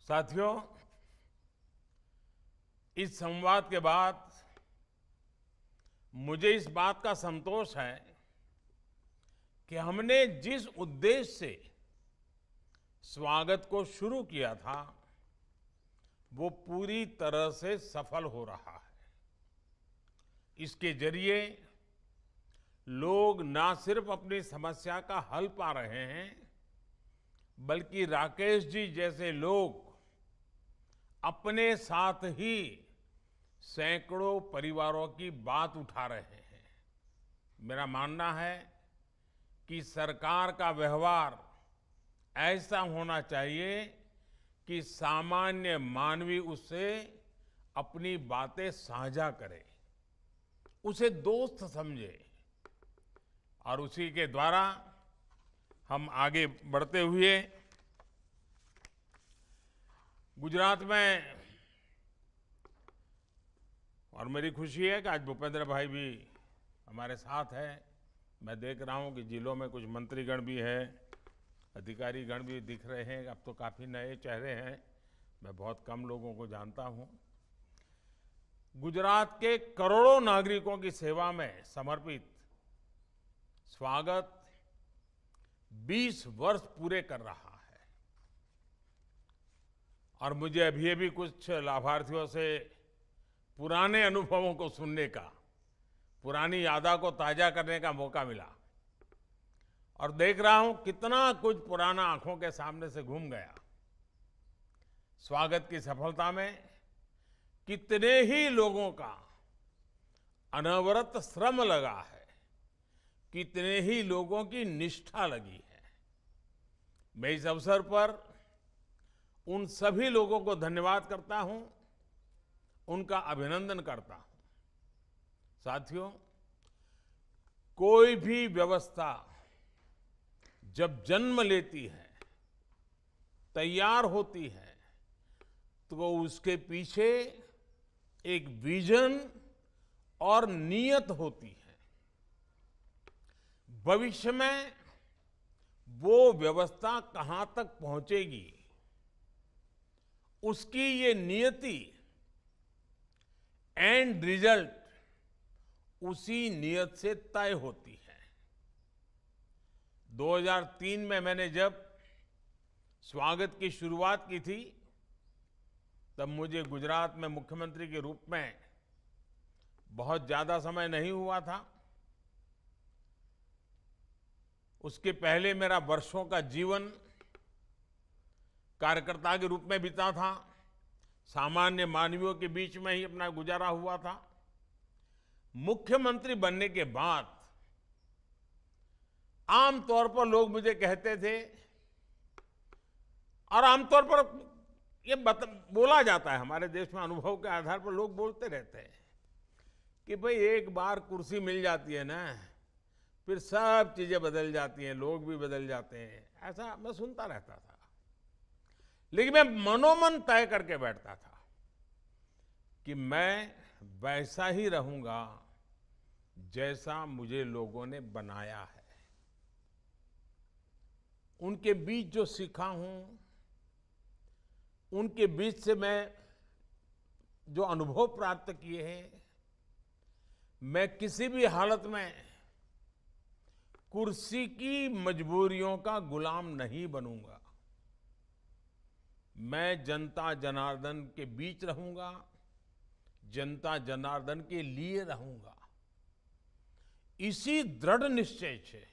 साथियों, इस संवाद के बाद मुझे इस बात का संतोष है कि हमने जिस उद्देश्य से स्वागत को शुरू किया था वो पूरी तरह से सफल हो रहा है। इसके जरिए लोग न सिर्फ अपनी समस्या का हल पा रहे हैं, बल्कि राकेश जी जैसे लोग अपने साथ ही सैकड़ों परिवारों की बात उठा रहे हैं। मेरा मानना है कि सरकार का व्यवहार ऐसा होना चाहिए कि सामान्य मानवी उससे अपनी बातें साझा करे, उसे दोस्त समझे और उसी के द्वारा हम आगे बढ़ते हुए गुजरात में, और मेरी खुशी है कि आज भूपेंद्र भाई भी हमारे साथ हैं। मैं देख रहा हूं कि जिलों में कुछ मंत्रीगण भी हैं, अधिकारीगण भी दिख रहे हैं। अब तो काफ़ी नए चेहरे हैं, मैं बहुत कम लोगों को जानता हूं। गुजरात के करोड़ों नागरिकों की सेवा में समर्पित स्वागत 20 वर्ष पूरे कर रहा है और मुझे अभी कुछ लाभार्थियों से पुराने अनुभवों को सुनने का, पुरानी यादों को ताजा करने का मौका मिला और देख रहा हूं कितना कुछ पुराना आंखों के सामने से घूम गया। स्वागत की सफलता में कितने ही लोगों का अनवरत श्रम लगा है, कितने ही लोगों की निष्ठा लगी है। मैं इस अवसर पर उन सभी लोगों को धन्यवाद करता हूं, उनका अभिनंदन करता हूं। साथियों, कोई भी व्यवस्था जब जन्म लेती है, तैयार होती है, तो उसके पीछे एक विजन और नीयत होती है। भविष्य में वो व्यवस्था कहां तक पहुंचेगी, उसकी ये नियति, एंड रिजल्ट उसी नियत से तय होती है। 2003 में मैंने जब स्वागत की शुरुआत की थी, तब मुझे गुजरात में मुख्यमंत्री के रूप में बहुत ज्यादा समय नहीं हुआ था। उसके पहले मेरा वर्षों का जीवन कार्यकर्ता के रूप में बीता था, सामान्य मानवियों के बीच में ही अपना गुजारा हुआ था। मुख्यमंत्री बनने के बाद आमतौर पर लोग मुझे कहते थे, और आमतौर पर ये बोला जाता है हमारे देश में, अनुभव के आधार पर लोग बोलते रहते हैं कि भाई एक बार कुर्सी मिल जाती है ना, फिर सब चीजें बदल जाती हैं, लोग भी बदल जाते हैं। ऐसा मैं सुनता रहता था, लेकिन मैं मनोमन तय करके बैठता था कि मैं वैसा ही रहूंगा जैसा मुझे लोगों ने बनाया है। उनके बीच जो सीखा हूं, उनके बीच से मैं जो अनुभव प्राप्त किए हैं, मैं किसी भी हालत में कुर्सी की मजबूरियों का गुलाम नहीं बनूंगा। मैं जनता जनार्दन के बीच रहूंगा, जनता जनार्दन के लिए रहूंगा। इसी दृढ़ निश्चय से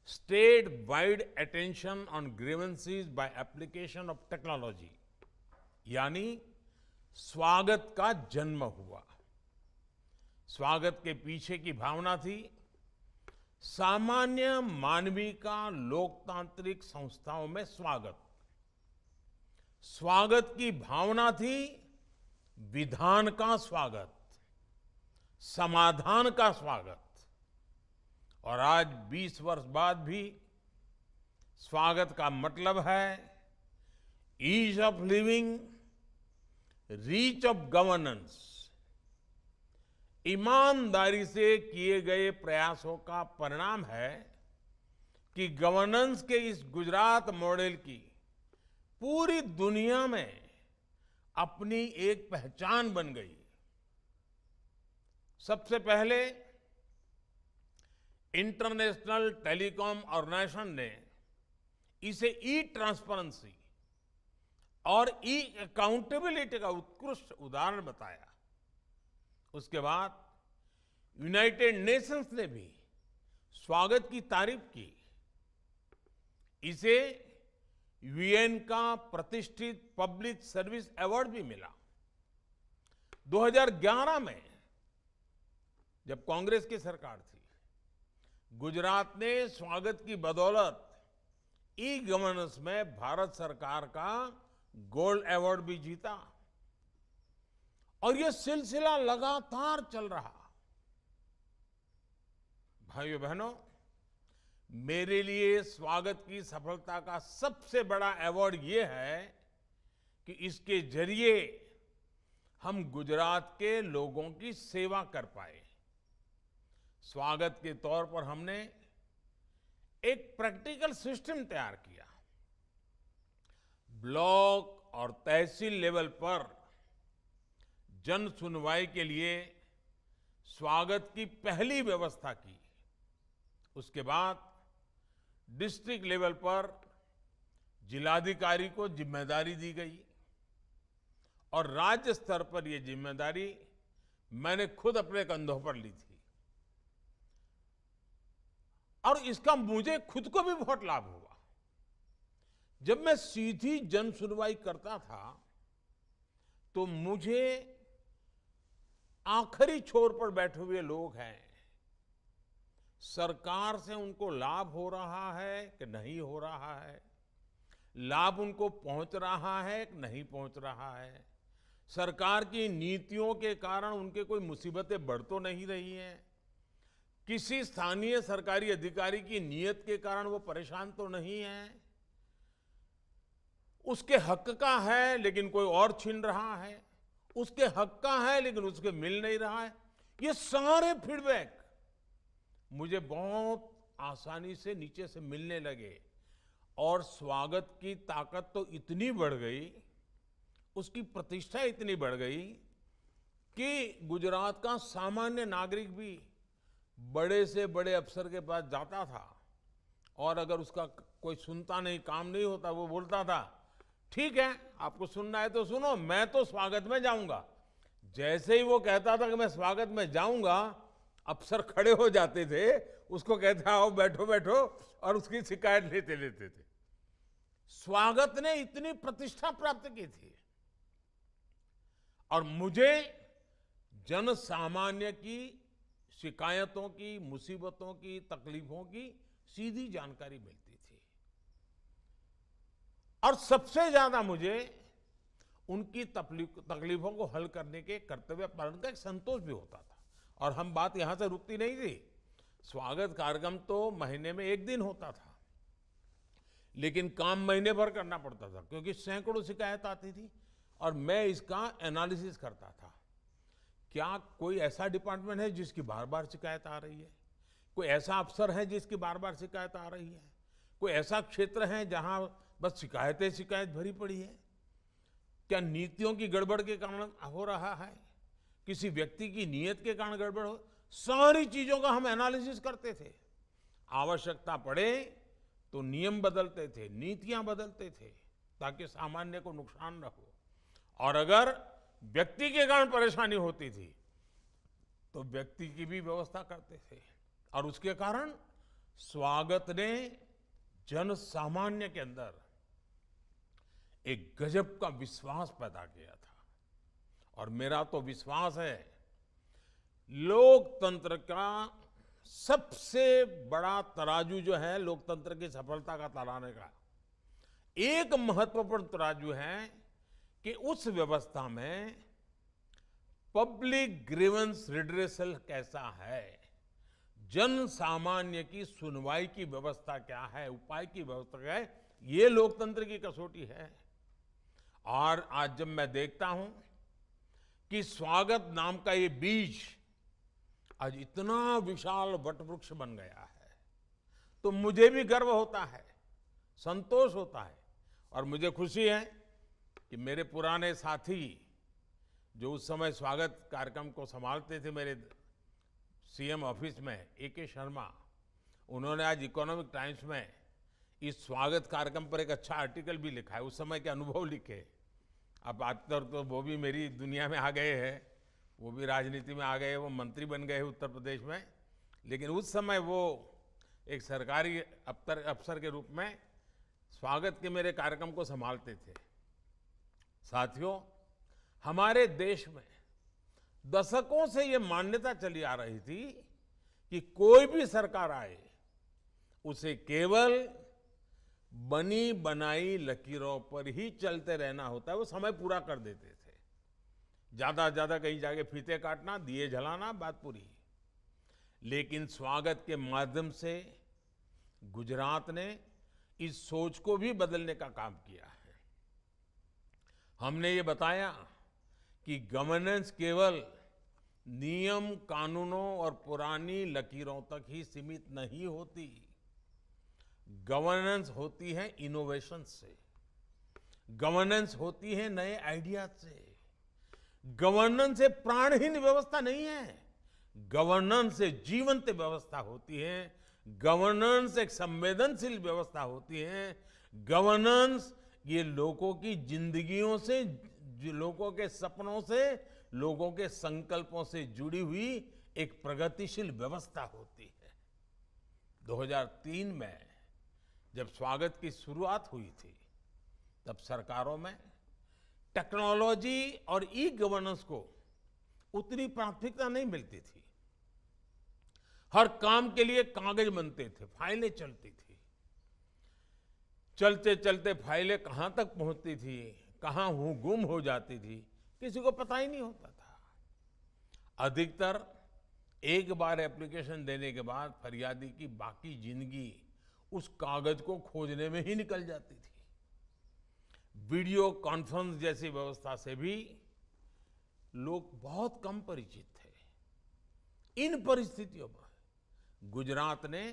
state wide attention on grievances by application of technology यानी स्वागत का जन्म हुआ। स्वागत के पीछे की भावना थी सामान्य मानवी का लोकतांत्रिक संस्थाओं में स्वागत। स्वागत की भावना थी विधान का स्वागत, समाधान का स्वागत। और आज 20 वर्ष बाद भी स्वागत का मतलब है ease of living, reach of governance. ईमानदारी से किए गए प्रयासों का परिणाम है कि गवर्नेंस के इस गुजरात मॉडल की पूरी दुनिया में अपनी एक पहचान बन गई। सबसे पहले इंटरनेशनल टेलीकॉम ऑर्गेनाइजेशन ने इसे ई ट्रांसपेरेंसी और ई अकाउंटेबिलिटी का उत्कृष्ट उदाहरण बताया। उसके बाद यूनाइटेड नेशंस ने भी स्वागत की तारीफ की। इसे यूएन का प्रतिष्ठित पब्लिक सर्विस अवार्ड भी मिला। 2011 में जब कांग्रेस की सरकार थी, गुजरात ने स्वागत की बदौलत ई गवर्नेंस में भारत सरकार का गोल्ड अवार्ड भी जीता और यह सिलसिला लगातार चल रहा। भाइयों बहनों, मेरे लिए स्वागत की सफलता का सबसे बड़ा अवार्ड यह है कि इसके जरिए हम गुजरात के लोगों की सेवा कर पाए। स्वागत के तौर पर हमने एक प्रैक्टिकल सिस्टम तैयार किया। ब्लॉक और तहसील लेवल पर जन सुनवाई के लिए स्वागत की पहली व्यवस्था की। उसके बाद डिस्ट्रिक्ट लेवल पर जिलाधिकारी को जिम्मेदारी दी गई और राज्य स्तर पर यह जिम्मेदारी मैंने खुद अपने कंधों पर ली थी और इसका मुझे खुद को भी बहुत लाभ हुआ। जब मैं सीधी जन सुनवाई करता था तो मुझे आखिरी छोर पर बैठे हुए लोग हैं, सरकार से उनको लाभ हो रहा है कि नहीं हो रहा है, लाभ उनको पहुंच रहा है कि नहीं पहुंच रहा है, सरकार की नीतियों के कारण उनके कोई मुसीबतें बढ़ तो नहीं रही हैं, किसी स्थानीय सरकारी अधिकारी की नीयत के कारण वो परेशान तो नहीं है, उसके हक का है लेकिन कोई और छीन रहा है, उसके हक का है लेकिन उसके मिल नहीं रहा है। ये सारे फीडबैक मुझे बहुत आसानी से नीचे से मिलने लगे और स्वागत की ताकत तो इतनी बढ़ गई, उसकी प्रतिष्ठा इतनी बढ़ गई कि गुजरात का सामान्य नागरिक भी बड़े से बड़े अफसर के पास जाता था और अगर उसका कोई सुनता नहीं, काम नहीं होता, वो बोलता था ठीक है आपको सुनना है तो सुनो, मैं तो स्वागत में जाऊंगा। जैसे ही वो कहता था कि मैं स्वागत में जाऊंगा, अफसर खड़े हो जाते थे, उसको कहते आओ बैठो बैठो और उसकी शिकायत लेते लेते थे। स्वागत ने इतनी प्रतिष्ठा प्राप्त की थी और मुझे जन सामान्य की शिकायतों की, मुसीबतों की, तकलीफों की सीधी जानकारी मिलती थी और सबसे ज्यादा मुझे उनकी तकलीफों को हल करने के कर्तव्य पालन का एक संतोष भी होता था। और हम बात यहां से रुकती नहीं थी। स्वागत कार्यक्रम तो महीने में एक दिन होता था, लेकिन काम महीने भर करना पड़ता था क्योंकि सैकड़ों शिकायत आती थी और मैं इसका एनालिसिस करता था। क्या कोई ऐसा डिपार्टमेंट है जिसकी बार बार शिकायत आ रही है? कोई ऐसा अफसर है जिसकी बार बार शिकायत आ रही है? कोई ऐसा क्षेत्र है जहां बस शिकायत भरी पड़ी है? क्या नीतियों की गड़बड़ के कारण हो रहा है? किसी व्यक्ति की नीयत के कारण गड़बड़ हो? सारी चीजों का हम एनालिसिस करते थे। आवश्यकता पड़े तो नियम बदलते थे, नीतियां बदलते थे ताकि सामान्य को नुकसान न हो। और अगर व्यक्ति के कारण परेशानी होती थी तो व्यक्ति की भी व्यवस्था करते थे और उसके कारण स्वागत ने जन सामान्य के अंदर एक गजब का विश्वास पैदा किया था। और मेरा तो विश्वास है लोकतंत्र का सबसे बड़ा तराजू जो है, लोकतंत्र की सफलता का तराने का एक महत्वपूर्ण तराजू है कि उस व्यवस्था में पब्लिक ग्रीवेंस रिड्रेसल कैसा है, जन सामान्य की सुनवाई की व्यवस्था क्या है, उपाय की व्यवस्था क्या है, ये लोकतंत्र की कसौटी है। और आज जब मैं देखता हूं कि स्वागत नाम का ये बीज आज इतना विशाल वटवृक्ष बन गया है, तो मुझे भी गर्व होता है, संतोष होता है और मुझे खुशी है कि मेरे पुराने साथी जो उस समय स्वागत कार्यक्रम को संभालते थे मेरे सीएम ऑफिस में, ए.के. शर्मा, उन्होंने आज इकोनॉमिक टाइम्स में इस स्वागत कार्यक्रम पर एक अच्छा आर्टिकल भी लिखा है, उस समय के अनुभव लिखे। अब आज तो वो भी मेरी दुनिया में आ गए हैं, वो भी राजनीति में आ गए, वो मंत्री बन गए उत्तर प्रदेश में, लेकिन उस समय वो एक सरकारी अफसर के रूप में स्वागत के मेरे कार्यक्रम को संभालते थे। साथियों, हमारे देश में दशकों से ये मान्यता चली आ रही थी कि कोई भी सरकार आए उसे केवल बनी बनाई लकीरों पर ही चलते रहना होता है, वो समय पूरा कर देते थे। ज्यादा से ज्यादा कहीं जाके फीते काटना, दिए जलाना, बात पूरी। लेकिन स्वागत के माध्यम से गुजरात ने इस सोच को भी बदलने का काम किया है। हमने ये बताया कि गवर्नेंस केवल नियम कानूनों और पुरानी लकीरों तक ही सीमित नहीं होती। गवर्नेंस होती है इनोवेशन से, गवर्नेंस होती है नए आइडियाज से। गवर्नेंस से प्राणहीन व्यवस्था नहीं है, गवर्नेंस से जीवंत व्यवस्था होती है। गवर्नेंस एक संवेदनशील व्यवस्था होती है। गवर्नेंस ये लोगों की जिंदगियों से, लोगों के सपनों से, लोगों के संकल्पों से जुड़ी हुई एक प्रगतिशील व्यवस्था होती है। 2003 में जब स्वागत की शुरुआत हुई थी, तब सरकारों में टेक्नोलॉजी और ई गवर्नेंस को उतनी प्राथमिकता नहीं मिलती थी। हर काम के लिए कागज बनते थे, फाइलें चलती थी। चलते चलते फाइलें कहां तक पहुंचती थी, कहां गुम हो जाती थी, किसी को पता ही नहीं होता था। अधिकतर एक बार एप्लीकेशन देने के बाद फरियादी की बाकी जिंदगी उस कागज को खोजने में ही निकल जाती थी। वीडियो कॉन्फ्रेंस जैसी व्यवस्था से भी लोग बहुत कम परिचित थे। इन परिस्थितियों में गुजरात ने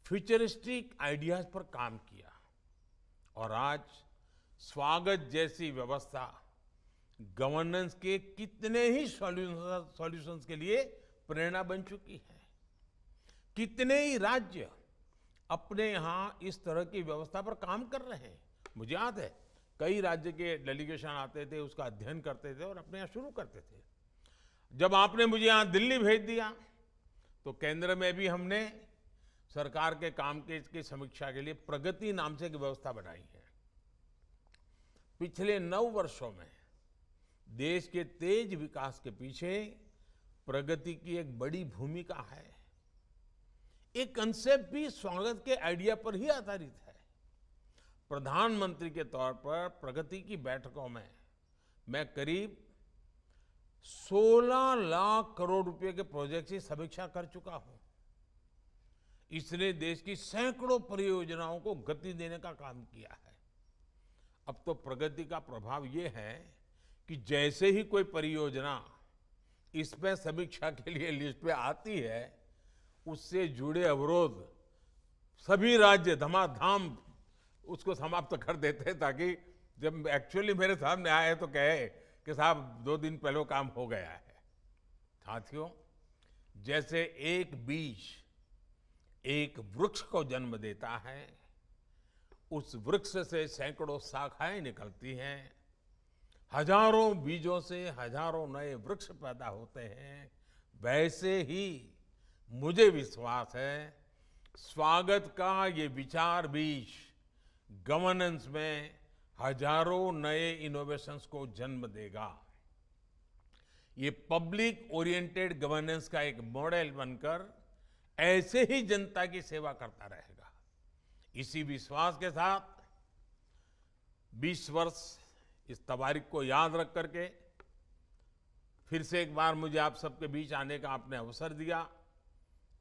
फ्यूचरिस्टिक आइडियाज पर काम किया और आज स्वागत जैसी व्यवस्था गवर्नेंस के कितने ही सॉल्यूशंस के लिए प्रेरणा बन चुकी है। कितने ही राज्य अपने यहां इस तरह की व्यवस्था पर काम कर रहे हैं। मुझे याद है कई राज्य के डेलीगेशन आते थे, उसका अध्ययन करते थे और अपने यहाँ शुरू करते थे। जब आपने मुझे यहाँ दिल्ली भेज दिया तो केंद्र में भी हमने सरकार के काम की समीक्षा के लिए प्रगति नाम से एक व्यवस्था बनाई है। पिछले 9 वर्षों में देश के तेज विकास के पीछे प्रगति की एक बड़ी भूमिका है। एक कंसेप्ट भी स्वागत के आइडिया पर ही आधारित है। प्रधानमंत्री के तौर पर प्रगति की बैठकों में मैं करीब 16 लाख करोड़ रुपए के प्रोजेक्ट की समीक्षा कर चुका हूं। इसने देश की सैकड़ों परियोजनाओं को गति देने का काम किया है। अब तो प्रगति का प्रभाव यह है कि जैसे ही कोई परियोजना इसमें समीक्षा के लिए लिस्ट पे आती है, उससे जुड़े अवरोध सभी राज्य धमाधम उसको समाप्त कर देते हैं, ताकि जब एक्चुअली मेरे सामने आए तो कहे कि साहब 2 दिन पहले काम हो गया है। साथियों, जैसे एक बीज एक वृक्ष को जन्म देता है, उस वृक्ष से सैकड़ों शाखाएं निकलती हैं, हजारों बीजों से हजारों नए वृक्ष पैदा होते हैं, वैसे ही मुझे विश्वास है स्वागत का ये विचार बीज गवर्नेंस में हजारों नए इनोवेशंस को जन्म देगा। ये पब्लिक ओरिएंटेड गवर्नेंस का एक मॉडल बनकर ऐसे ही जनता की सेवा करता रहेगा। इसी विश्वास के साथ 20 वर्ष इस तारीख को याद रख करके फिर से एक बार मुझे आप सबके बीच आने का आपने अवसर दिया,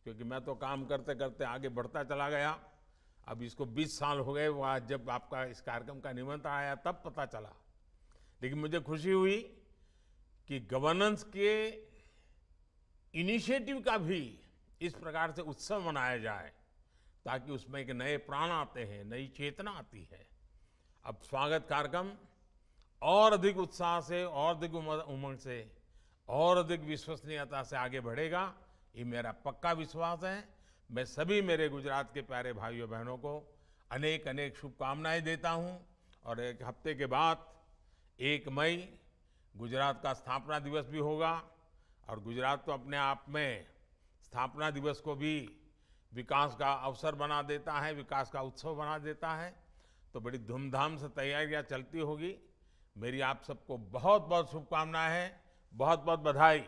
क्योंकि मैं तो काम करते करते आगे बढ़ता चला गया। अब इसको 20 साल हो गए, वो आज जब आपका इस कार्यक्रम का निमंत्रण आया तब पता चला। लेकिन मुझे खुशी हुई कि गवर्नेंस के इनिशिएटिव का भी इस प्रकार से उत्सव मनाया जाए, ताकि उसमें एक नए प्राण आते हैं, नई चेतना आती है। अब स्वागत कार्यक्रम और अधिक उत्साह से, और अधिक उमंग से, और अधिक विश्वसनीयता से आगे बढ़ेगा, ये मेरा पक्का विश्वास है। मैं सभी मेरे गुजरात के प्यारे भाइयों बहनों को अनेक अनेक शुभकामनाएं देता हूं। और एक हफ्ते के बाद 1 मई गुजरात का स्थापना दिवस भी होगा। और गुजरात तो अपने आप में स्थापना दिवस को भी विकास का अवसर बना देता है, विकास का उत्सव बना देता है। तो बड़ी धूमधाम से तैयारियां चलती होगी। मेरी आप सबको बहुत बहुत शुभकामनाएं हैं, बहुत बहुत बधाई।